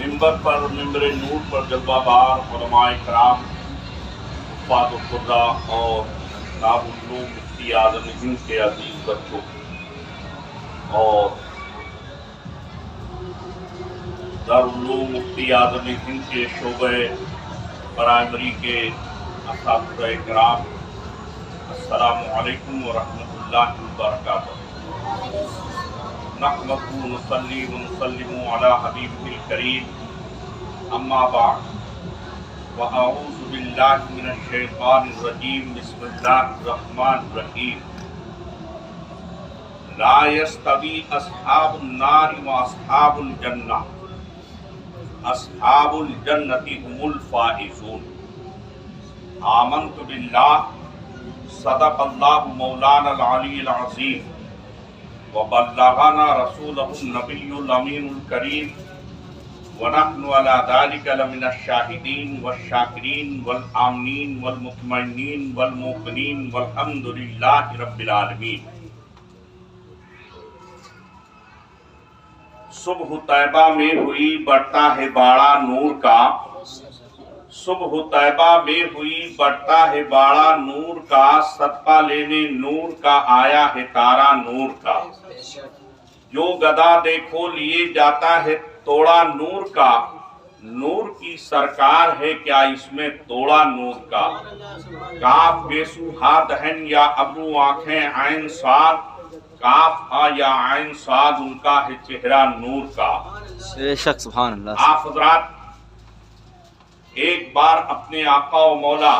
منبر پر منبر نور پر جلوہ بار علماء کرام، حفاظ القرآن اور دارالعلوم مفتی اعظم ہند کے عزیز بچوں اور دارالعلوم مفتی اعظم ہند کے شعبہ پرائمری کے اساتذہ کرام، السلام علیکم ورحمۃ اللہ وبرکاتہ۔ نحمدہ ونصلی ونسلم علی حبیبہ الکریم، اما بعد، واعوذ باللہ من الشیطان الرجیم، بسم اللہ الرحمن الرحیم۔ لا یستوی اصحاب النار واصحاب الجنہ، اصحاب الجنۃ هم الفائزون۔ آمنت باللہ، صدق اللہ مولانا العلی العظیم، وبلغنا رسولہ النبی الامین الکریم، ونحن علی ذلک لمن الشاہدین والشاکرین والآمنین والمطمئنین والموقنین والحمد للہ رب العالمین۔ صبح طیبہ میں ہوئی بڑھتا ہے باڑا نور کا، صبح طیبہ میں ہوئی بڑھتا ہے باڑا نور کا، صدقہ لینے نور کا آیا ہے تارا نور کا۔ جو گدا دیکھو لیے جاتا ہے توڑا نور کا، نور کی سرکار ہے کیا اس میں توڑا نور کا۔ کاف بیسو ہا دہن یا ابرو آنکھیں عین صاد، کاف ہا یا عین صاد ان کا ہے چہرہ نور کا۔ بے شک سبحان اللہ۔ آپ حضرات ایک بار اپنے آقا و مولا،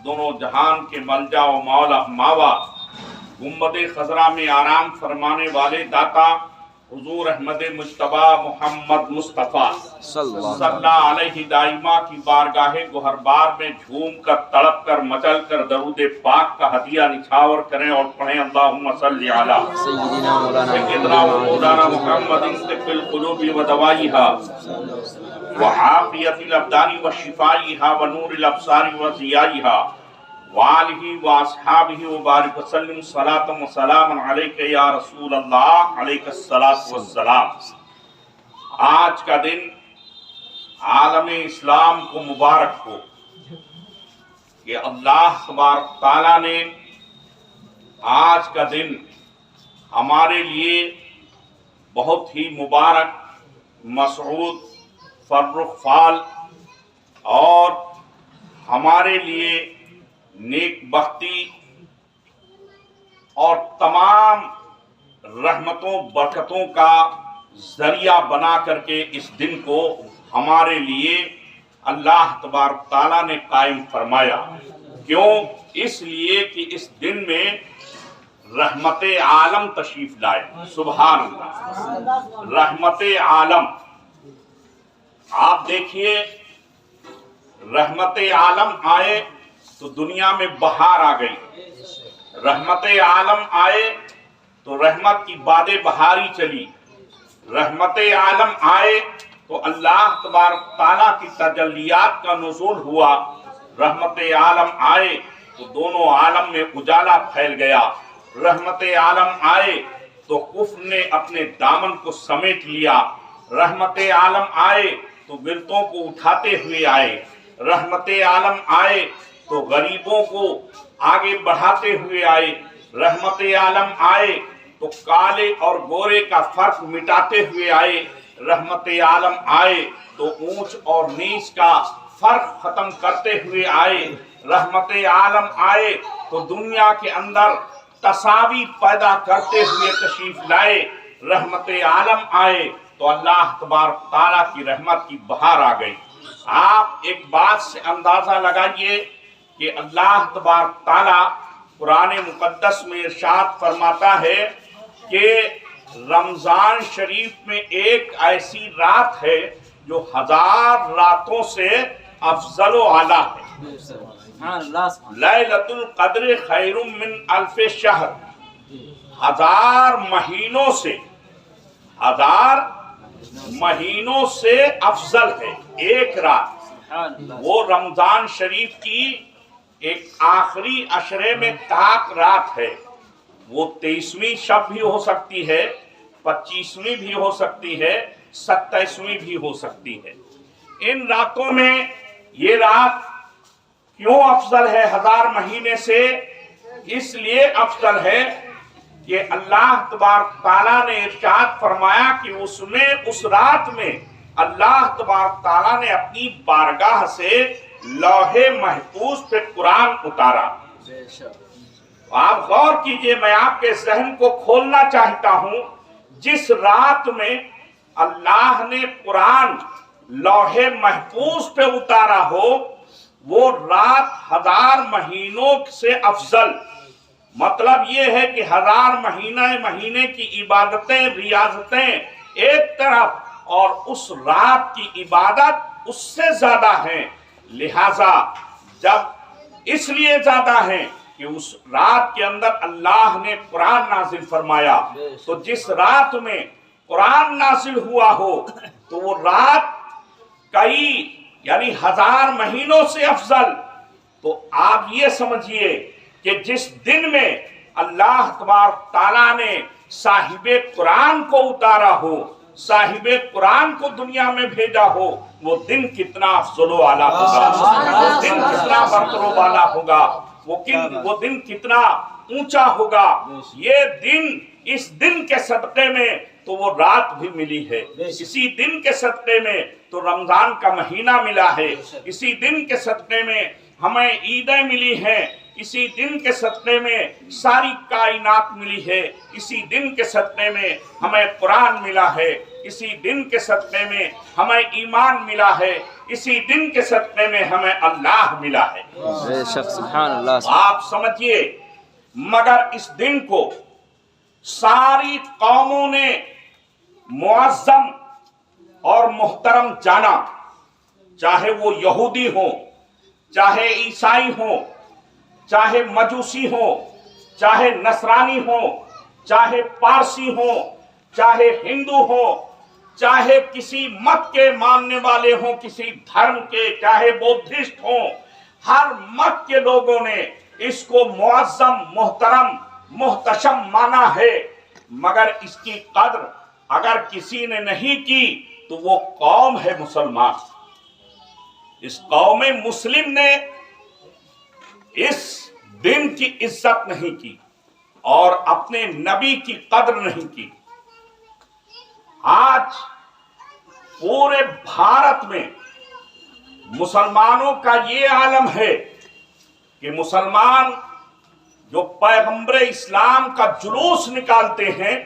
دونوں جہان کے ملجا و مولا ماوا، گنبد خضرا میں آرام فرمانے والے داتا حضور احمد مجتبی محمد مصطفیٰ صلی اللہ علیہ دائمہ کی بارگاہ گہربار میں جھوم کر، تڑپ کر، مچل کر درود پاک کا ہدیہ نچھاور کریں اور پڑھیں اللہم صلی علی سیدنا مولانا محمد طب القلوب و دوائیہا وعافیت الابدان و شفائیہا ونور الابصار و ضیائیہا وآلہ واصحابہ وبارک وسلم صلاۃ و سلام علیک یا رسول اللہ، علیک الصلاۃ والسلام۔ آج کا دن عالم اسلام کو مبارک ہو کہ اللہ تبارک تعالیٰ نے آج کا دن ہمارے لیے بہت ہی مبارک، مسعود، فرخ فال اور ہمارے لیے نیک بختی اور تمام رحمتوں برکتوں کا ذریعہ بنا کر کے اس دن کو ہمارے لیے اللہ تبارک تعالیٰ نے قائم فرمایا۔ کیوں؟ اس لیے کہ اس دن میں رحمت عالم تشریف لائے۔ سبحان اللہ، رحمت عالم۔ آپ دیکھیے، رحمت عالم آئے تو دنیا میں بہار آ گئی، رحمت عالم آئے تو رحمت کی باد بہاری چلی، رحمت عالم آئے تو اللہ تبارک تعالیٰ کی تجلیات کا نزول ہوا، رحمت عالم آئے تو دونوں عالم میں اجالا پھیل گیا، رحمت عالم آئے تو کفر نے اپنے دامن کو سمیٹ لیا، رحمت عالم آئے تو گرتوں کو اٹھاتے ہوئے آئے، رحمت عالم آئے تو غریبوں کو آگے بڑھاتے ہوئے آئے، رحمت عالم آئے تو کالے اور گورے کا فرق مٹاتے ہوئے آئے، رحمت عالم آئے تو اونچ اور نیچ کا فرق ختم کرتے ہوئے آئے، رحمت عالم آئے تو دنیا کے اندر تساوی پیدا کرتے ہوئے تشریف لائے، رحمت عالم آئے تو اللہ تبارک تعالیٰ کی رحمت کی بہار آ گئی۔ آپ ایک بات سے اندازہ لگائیے کہ اللہ تبارک تعالیٰ قرآن مقدس میں ارشاد فرماتا ہے کہ رمضان شریف میں ایک ایسی رات ہے جو 1000 راتوں سے افضل و اعلیٰ ہے۔ لیلۃ القدر خیر من الف شہر، 1000 مہینوں سے، 1000 مہینوں سے افضل ہے ایک رات۔ وہ رمضان شریف کی ایک آخری عشرے میں طاق رات ہے، وہ 23ویں شب بھی ہو سکتی ہے، 25ویں بھی ہو سکتی ہے، 27वीं भी हो सकती है। इन रातों में ये रात क्यों अफजल है 1000 महीने से? इसलिए अफजल है कि अल्लाह तबारक ताला ने इरशाद फरमाया कि उसमें, उस रात में अल्लाह तबारक ताला ने अपनी बारगाह से लौहे महफूज पे कुरान उतारा। आप गौर कीजिए, मैं आपके जहन को खोलना चाहता हूं। जिस रात में अल्लाह ने कुरान लौहे महफूज पे उतारा हो, वो रात 1000 महीनों से अफजल। मतलब ये है कि 1000 महीने की इबादतें, रियाजतें एक तरफ, और उस रात की इबादत उससे ज्यादा है। लिहाजा जब इसलिए ज्यादा है कि उस रात के अंदर अल्लाह ने कुरान नाजिल फरमाया, तो जिस रात में कुरान नाजिल हुआ हो तो वो रात कई यानी 1000 महीनों से अफजल। तो आप ये समझिए कि जिस दिन में अल्लाह तबारक ताला ने साहिबे कुरान को उतारा हो, साहिबे कुरान को दुनिया में भेजा हो, वो दिन कितना अफजल वाला होगा, वो दिन कितना बरतरों वाला होगा, वो दिन कितना ऊंचा होगा। ये दिन, इस दिन के सदक़े में तो वो रात भी मिली है, इसी दिन के सदक़े में तो रमजान का महीना मिला है, इसी दिन के सदक़े में हमें ईदें मिली हैं, इसी दिन के सदक़े में सारी कायनात मिली है, इसी दिन के सदक़े में हमें कुरान मिला है, इसी दिन के सदक़े में हमें ईमान मिला है, इसी दिन के सदक़े में हमें अल्लाह मिला है। बेशक, सुभान अल्लाह। आप समझिए, मगर इस दिन को सारी कौमों ने मुअज़्ज़म और मुहतरम जाना, चाहे वो यहूदी हो, चाहे ईसाई हो, चाहे मजूसी हो, चाहे नसरानी हो, चाहे पारसी हो, चाहे हिंदू हो, चाहे किसी मत के मानने वाले हो, किसी धर्म के, चाहे बौद्धिस्ट हो, हर मत के लोगों ने इसको मुअज़्ज़म, मुहतरम, मुहतशम माना है। मगर इसकी कद्र अगर किसी ने नहीं की तो वो कौम है मुसलमान। इस कौम मुस्लिम ने इस दिन की इज्जत नहीं की और अपने नबी की कद्र नहीं की। आज पूरे भारत में मुसलमानों का ये आलम है कि मुसलमान जो पैगंबर इस्लाम का जुलूस निकालते हैं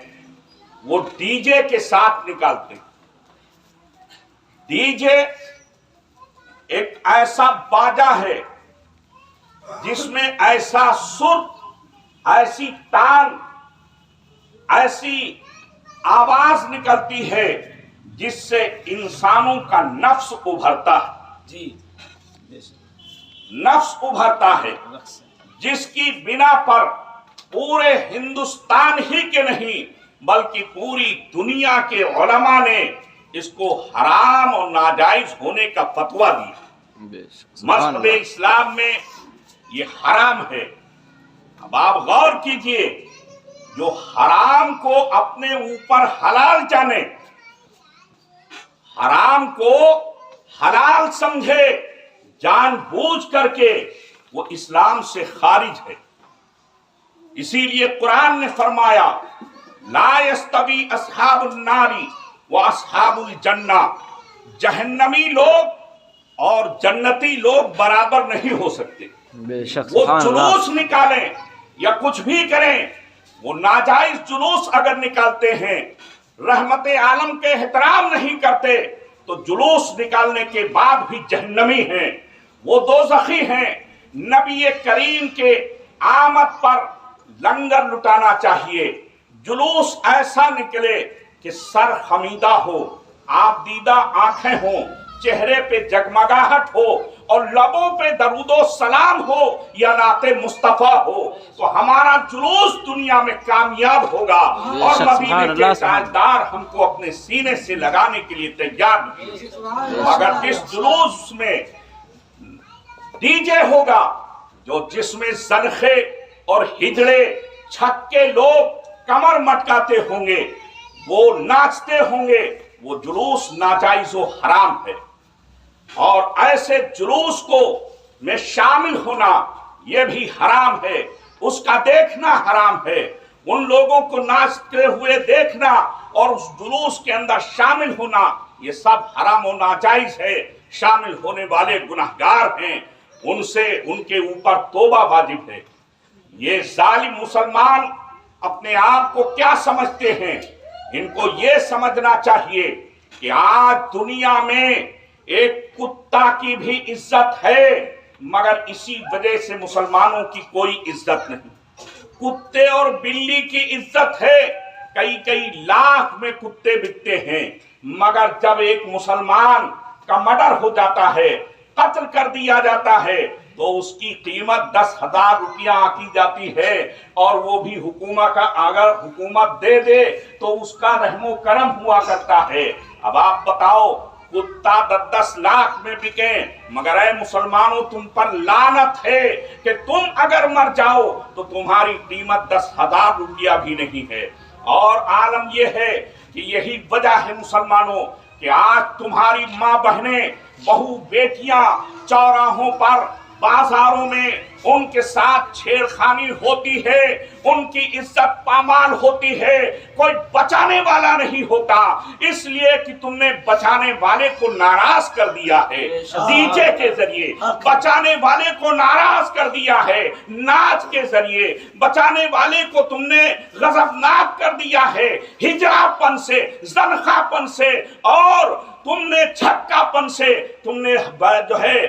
वो डीजे के साथ निकालते हैं। डीजे एक ऐसा बाजा है जिसमें ऐसा सुर, ऐसी तान, ऐसी आवाज निकलती है जिससे इंसानों का नफ्स उभरता है। जी, नफ्स उभरता है, जिसकी बिना पर पूरे हिंदुस्तान ही के नहीं बल्कि पूरी दुनिया के उलमा ने इसको हराम और नाजायज होने का फतवा दिया। मज़हब इस्लाम में ये हराम है। अब आप गौर कीजिए, जो हराम को अपने ऊपर हलाल जाने, हराम को हलाल समझे जानबूझ करके, वो इस्लाम से खारिज है। इसीलिए कुरान ने फरमाया, ला यस्तवी अस्हाबुन नारी व अस्हाबुल जन्ना, जहन्नमी लोग और जन्नती लोग बराबर नहीं हो सकते। वो जुलूस निकालें या कुछ भी करें, वो नाजायज जुलूस अगर निकालते हैं, रहमत आलम के एहतराम नहीं करते, तो जुलूस निकालने के बाद भी जहन्नमी हैं, वो दोज़खी हैं। नबी करीम के आमद पर लंगर लुटाना चाहिए, जुलूस ऐसा निकले कि सर खमीदा हो, आप दीदा आंखें हो, चेहरे पे जगमगाहट हो और लबों पे दरूदो सलाम हो या नाते मुस्तफा हो, तो हमारा जुलूस दुनिया में कामयाब होगा और मदीने के ताजदार हमको अपने सीने से लगाने के लिए तैयार नहीं। अगर जिस जुलूस में डीजे होगा, जो जिसमें सनखे और हिजड़े छक्के लोग कमर मटकाते होंगे, वो नाचते होंगे, वो जुलूस नाजायज व हराम है, और ऐसे जुलूस को में शामिल होना ये भी हराम है, उसका देखना हराम है। उन लोगों को नाचते हुए देखना और उस जुलूस के अंदर शामिल होना ये सब हराम और नाजायज है। शामिल होने वाले गुनहगार हैं, उनसे उनके ऊपर तौबा वाजिब है। ये जालिम मुसलमान अपने आप को क्या समझते हैं? इनको ये समझना चाहिए कि आज दुनिया में एक कुत्ता की भी इज्जत है, मगर इसी वजह से मुसलमानों की कोई इज्जत नहीं। कुत्ते और बिल्ली की इज्जत है, कई कई लाख में कुत्ते बिकते हैं, मगर जब एक मुसलमान का मर्डर हो जाता है, कत्ल कर दिया जाता है, तो उसकी कीमत 10,000 रुपया आकी जाती है, और वो भी हुकूमत का, अगर हुकूमत दे दे तो उसका रहमो करम हुआ करता है। अब आप बताओ, कुत्ता 10-10 लाख में बिके, मगर ऐ मुसलमानों तुम पर लानत है कि तुम अगर मर जाओ तो तुम्हारी कीमत 10,000 रुपया भी नहीं है। और आलम यह है कि यही वजह है मुसलमानों कि आज तुम्हारी माँ बहनें, बहू बेटियां चौराहों पर, बाजारों में उनके साथ छेड़खानी होती है, उनकी इज्जत पामाल होती है, कोई बचाने वाला नहीं होता, इसलिए कि तुमने बचाने वाले को नाराज कर दिया है। डीजे के जरिए बचाने वाले को नाराज कर दिया है, नाच के जरिए बचाने वाले को तुमने गजबनाक कर दिया है, हिजड़ापन से, ज़नखापन से और तुमने छक्कापन से तुमने जो है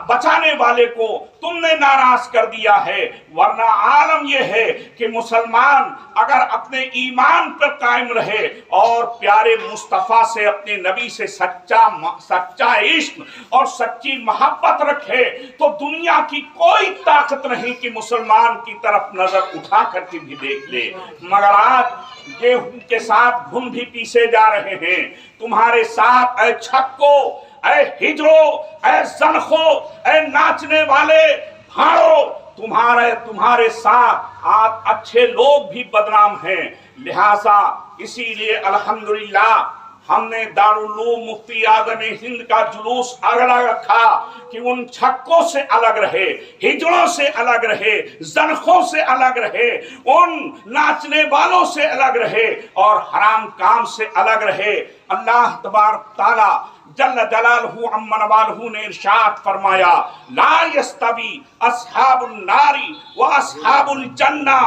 बचाने वाले को तुमने नाराज कर दिया है। वरना आलम यह है कि मुसलमान अगर अपने ईमान पर कायम रहे और प्यारे मुस्तफा से, अपने नबी से सच्चा इश्क और सच्ची मोहब्बत रखे, तो दुनिया की कोई ताकत नहीं कि मुसलमान की तरफ नजर उठा करके भी देख ले। मगर आज गेहूं के साथ घुन भी पीसे जा रहे हैं। तुम्हारे साथ ऐ छक्को, ऐ हिजड़ो, ऐ ज़नखो, ऐ नाचने वाले भाड़ो, तुम्हारे साथ आज अच्छे लोग भी बदनाम हैं। लिहाजा इसीलिए अल्हम्दुलिल्लाह हमने दारुल उलूम मुफ्ती आज़म हिंद का जुलूस अगला रखा कि उन छक्कों से अलग रहे, हिजड़ों से अलग रहे, ज़नखों से अलग रहे, उन नाचने वालों से अलग रहे और हराम काम से अलग रहे। अल्लाह तबारक तआला जल्ल जलालहू अम्मा नवालहू ने इरशाद फरमाया, ला यस्तवी अस्हाबुन नारी व अस्हाबुल जन्ना,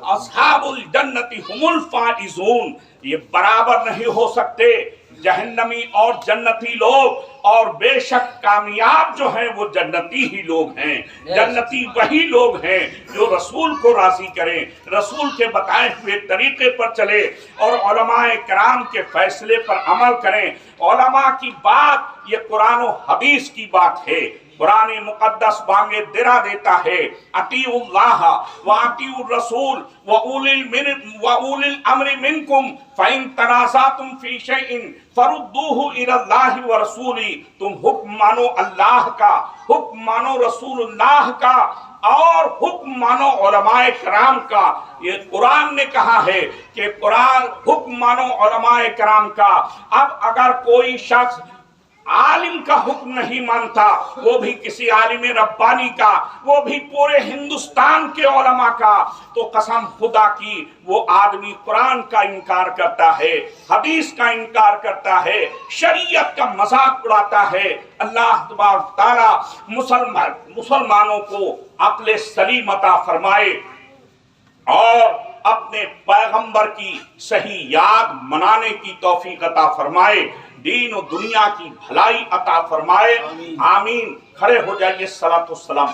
अस्हाबुल जन्नति हुमुल फाइजून। ये बराबर नहीं हो सकते, जहन्नमी और जन्नती लोग, और बेशक कामयाब जो हैं वो जन्नती ही लोग हैं। जन्नती वही लोग हैं जो रसूल को राजी करें, रसूल के बताए हुए तरीके पर चले और उलमाए कराम के फैसले पर अमल करें। उलमा की बात ये कुरान और हदीस की बात है। कुरान मुकद्दस बांगे दिरा देता है, अतीउल्लाह व अतीउर रसूल व उलिल अम्रि मिनकुम फ़इन तनाज़अतुम फ़ी शैइन फरुद्दूहु इलल्लाहि व रसूली। तुम हुक्म मानो अल्लाह का, हुक्म मानो रसूलुल्लाह का और हुक्म मानो उलमाए कराम का। ये कुरान ने कहा है कि कुरान हुक्म मानो उलमाए कराम का। अब अगर कोई शख्स आलिम का हुक्म नहीं मानता, वो भी किसी आलिम रब्बानी का, वो भी पूरे हिंदुस्तान के उलमा का, तो कसम खुदा की वो आदमी कुरान का इनकार करता है, हदीस का इनकार करता है, शरीयत का मजाक उड़ाता है। अल्लाह तबारक तआला मुसलमानों को अक्ल सलीम अता फरमाए और अपने पैगंबर की सही याद मनाने की तौफीक अता फरमाए, दीन और दुनिया की भलाई अता फरमाए। आमीन। खड़े हो जाइए। सलातो सलाम।